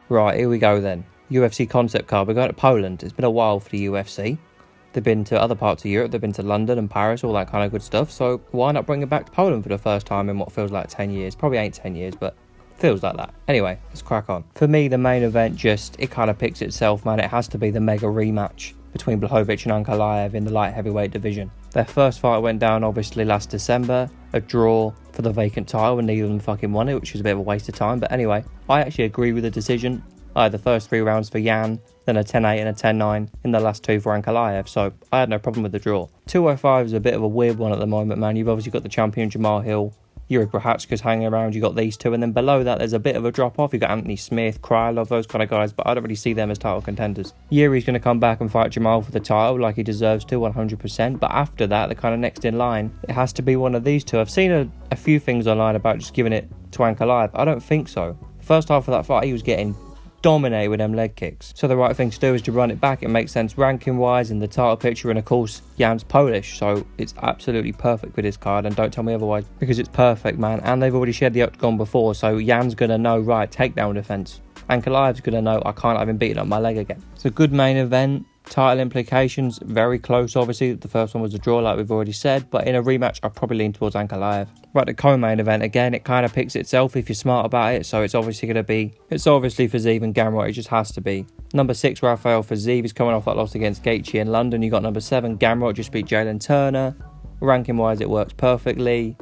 Right, here we go then. UFC concept card. We're going to Poland. It's been a while for the UFC. They've been to other parts of Europe. They've been to London and Paris, all that kind of good stuff. So why not bring it back to Poland for the first time in what feels like 10 years? Probably ain't 10 years, but feels like that. Anyway, let's crack on. For me, the main event it kind of picks itself, man. It has to be the mega rematch between Blachowicz and Ankalaev in the light heavyweight division. Their first fight went down obviously last December, a draw for the vacant title, and neither of them fucking won it, which was a bit of a waste of time. But anyway, I actually agree with the decision. I had the first 3 rounds for Jan, then a 10-8 and a 10-9 in the last 2 for Ankalaev, so I had no problem with the draw. 205 is a bit of a weird one at the moment, man. You've obviously got the champion Jamal Hill, Yuri Prochazka's hanging around, you got these two, and then below that there's a bit of a drop off. You got Anthony Smith, Krylov, those kind of guys, but I don't really see them as title contenders. Yuri's going to come back and fight Jamal for the title like he deserves to, 100%, but after that, the kind of next in line, it has to be one of these two. I've seen a few things online about just giving it to Ankalaev. I don't think so. The first half of that fight, he was getting dominated with them leg kicks. So the right thing to do is to run it back. It makes sense ranking wise in the title picture, and of course Jan's Polish, so it's absolutely perfect with this card, and don't tell me otherwise because it's perfect, man. And they've already shared the octagon before, so Jan's gonna know, right, takedown defense. Ankalaev's gonna know, I can't have him beating up my leg again. It's a good main event. Title implications, very close obviously. The first one was a draw like we've already said, but in a rematch I'd probably lean towards Ankalaev. Right, the co-main event, again, it kind of picks itself if you're smart about it, so it's obviously Fiziev and Gamrot, it just has to be. Number 6, Rafael Fiziev is coming off that loss against Gaethje in London. You got number 7, Gamrot just beat Jalen Turner. Ranking wise it works perfectly.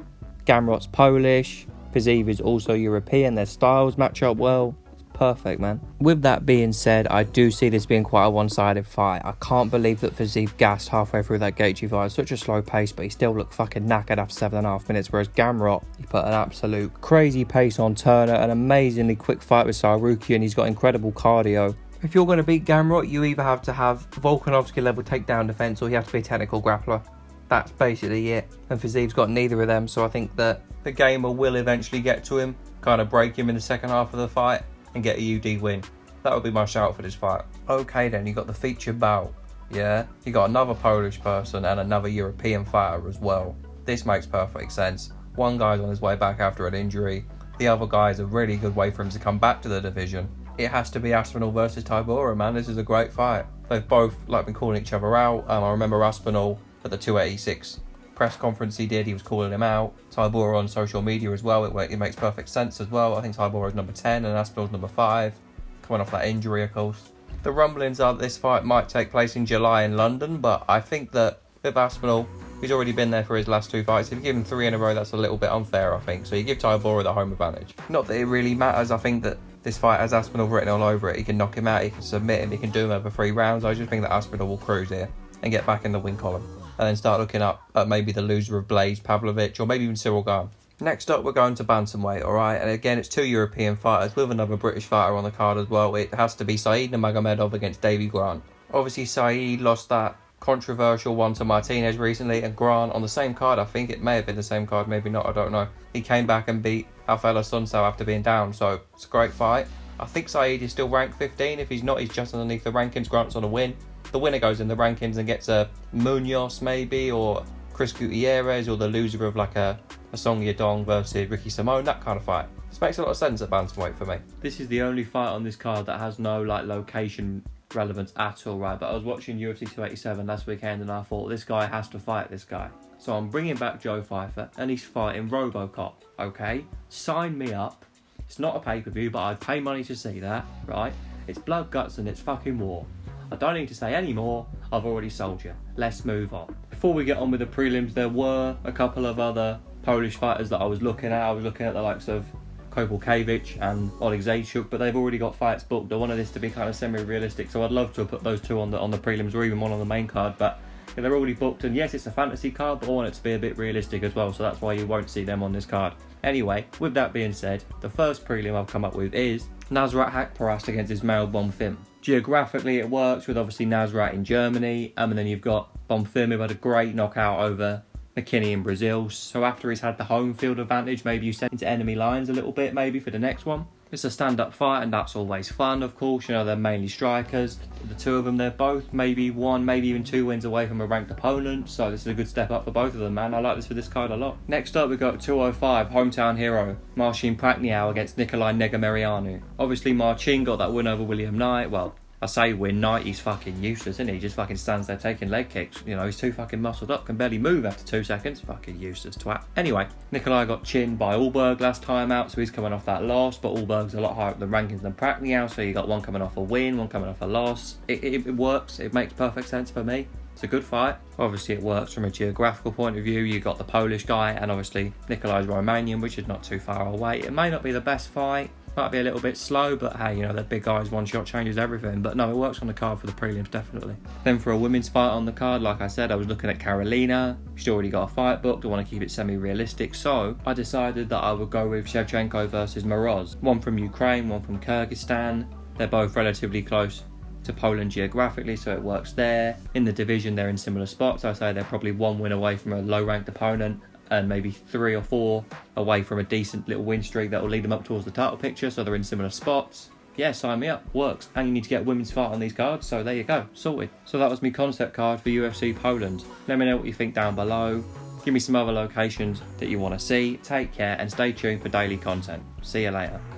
Gamrot's Polish, Fiziev is also European, their styles match up well. Perfect, man. With that being said, I do see this being quite a one-sided fight. I can't believe that Fiziev gassed halfway through that Gaethje fight. Such a slow pace, but he still looked fucking knackered after 7.5 minutes, whereas Gamrot, he put an absolute crazy pace on Turner, an amazingly quick fight with Sarukian, and he's got incredible cardio. If you're going to beat Gamrot, you either have to have Volkanovski level takedown defense, or you have to be a technical grappler. That's basically it. And Fiziev's got neither of them, so I think that the gamer will eventually get to him, kind of break him in the second half of the fight, and get a UD win. That would be my shout for this fight. Okay then, you got the featured bout. Yeah, you got another Polish person and another European fighter as well. This makes perfect sense. One guy's on his way back after an injury. The other guy's a really good way for him to come back to the division. It has to be Aspinall versus Tybura, man. This is a great fight. They've both been calling each other out. I remember Aspinall at the 286 press conference he did, he was calling him out. Tybura on social media as well, it makes perfect sense as well. I think Tybura is number 10 and Aspinall's number 5, coming off that injury of course. The rumblings are that this fight might take place in July in London, but I think that with Aspinall, he's already been there for his last 2 fights. If you give him 3 in a row, that's a little bit unfair, I think. So you give Tybura the home advantage. Not that it really matters. I think that this fight has Aspinall written all over it. He can knock him out, he can submit him, he can do him over 3 rounds. I just think that Aspinall will cruise here and get back in the win column, and then start looking up at maybe the loser of Blaze Pavlovich or maybe even Cyril Gane. Next up, we're going to bantamweight, alright? And again, it's 2 European fighters with another British fighter on the card as well. It has to be Saeed Nurmagomedov against Davy Grant. Obviously, Saeed lost that controversial one to Martinez recently, and Grant on the same card, I think it may have been the same card, maybe not, I don't know. He came back and beat Alfredo Sunsao after being down, so it's a great fight. I think Saeed is still ranked 15. If he's not, he's just underneath the rankings. Grant's on a win. The winner goes in the rankings and gets a Munoz maybe, or Chris Gutierrez, or the loser of a Song Yadong versus Ricky Simone, that kind of fight. This makes a lot of sense at bantamweight for me. This is the only fight on this card that has no location relevance at all, right? But I was watching UFC 287 last weekend and I thought this guy has to fight this guy. So I'm bringing back Joe Pfeiffer and he's fighting Robocop, okay? Sign me up. It's not a pay-per-view, but I'd pay money to see that, right? It's blood, guts and it's fucking war. I don't need to say any more, I've already sold you. Let's move on. Before we get on with the prelims, there were a couple of other Polish fighters that I was looking at. I was looking at the likes of Kowalkiewicz and Oleg Zaitchuk, but they've already got fights booked. I wanted this to be kind of semi-realistic, so I'd love to have put those 2 on the prelims or even one on the main card, but they're already booked, and yes, it's a fantasy card, but I want it to be a bit realistic as well, so that's why you won't see them on this card. Anyway, with that being said, the first prelim I've come up with is Nasrat Haqparast against Ismail Bonfim. Geographically, it works with obviously Nasrat in Germany, and then you've got Bonfim who had a great knockout over McKinney in Brazil. So after he's had the home field advantage, maybe you send into enemy lines a little bit maybe for the next one. It's a stand-up fight, and that's always fun, of course. You know, they're mainly strikers. The two of them, they're both maybe one, maybe even two wins away from a ranked opponent. So this is a good step up for both of them, man. I like this for this card a lot. Next up, we've got 205, hometown hero, Marcin Prachnio against Nikolai Negumereanu. Obviously, Marcin got that win over William Knight. Well, I say win, Knight, he's fucking useless, isn't he? He just fucking stands there taking leg kicks. You know, he's too fucking muscled up, can barely move after 2 seconds. Fucking useless twat. Anyway, Nikolai got chinned by Allberg last time out, so he's coming off that loss, but Allberg's a lot higher up the rankings than Prachnio, so you got one coming off a win, one coming off a loss. It works, it makes perfect sense for me. It's a good fight. Obviously, it works from a geographical point of view. You got the Polish guy, and obviously Nikolai's Romanian, which is not too far away. It may not be the best fight, might be a little bit slow, but hey, you know, they're big guys, one shot changes everything. But no, it works on the card for the prelims, definitely. Then for a women's fight on the card, like I said, I was looking at Karolina. She's already got a fight booked. I want to keep it semi-realistic, so I decided that I would go with Shevchenko versus Moroz. One from Ukraine, one from Kyrgyzstan. They're both relatively close to Poland geographically, so it works there. In the division, they're in similar spots. I say they're probably one win away from a low-ranked opponent, and maybe 3 or 4 away from a decent little win streak that will lead them up towards the title picture, so they're in similar spots. Yeah, sign me up, works. And you need to get a women's fight on these cards, so there you go, sorted. So that was my concept card for UFC Poland. Let me know what you think down below. Give me some other locations that you want to see. Take care and stay tuned for daily content. See you later.